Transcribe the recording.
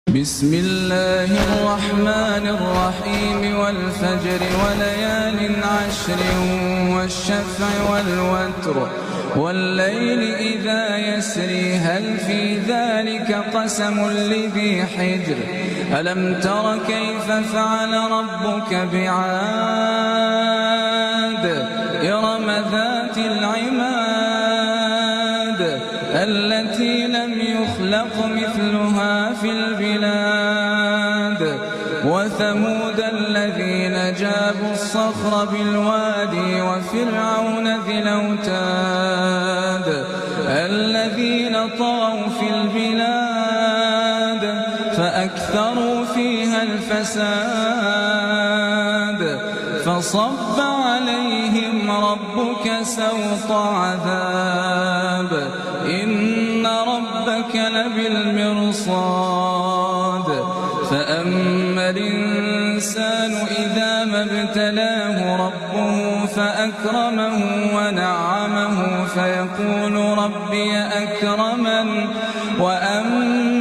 بسم الله الرحمن الرحيم والفجر وليال عشر والشفع والوتر والليل إذا يسري هل في ذلك قسم لذي حجر ألم تر كيف فعل ربك بعاد إرم ذات العماد التي لم يخلق مثلها في البلاد وثمود الذين جابوا الصخر بالوادي وفرعون ذي الأوتاد الذين طغوا في البلاد فأكثروا فيها الفساد فصب عليهم ربك سوط عذاب إن ربك لبالمرصاد فأما الإنسان إذا ما ابتلاه ربه فأكرمه ونعمه فيقول ربي أكرمن وأما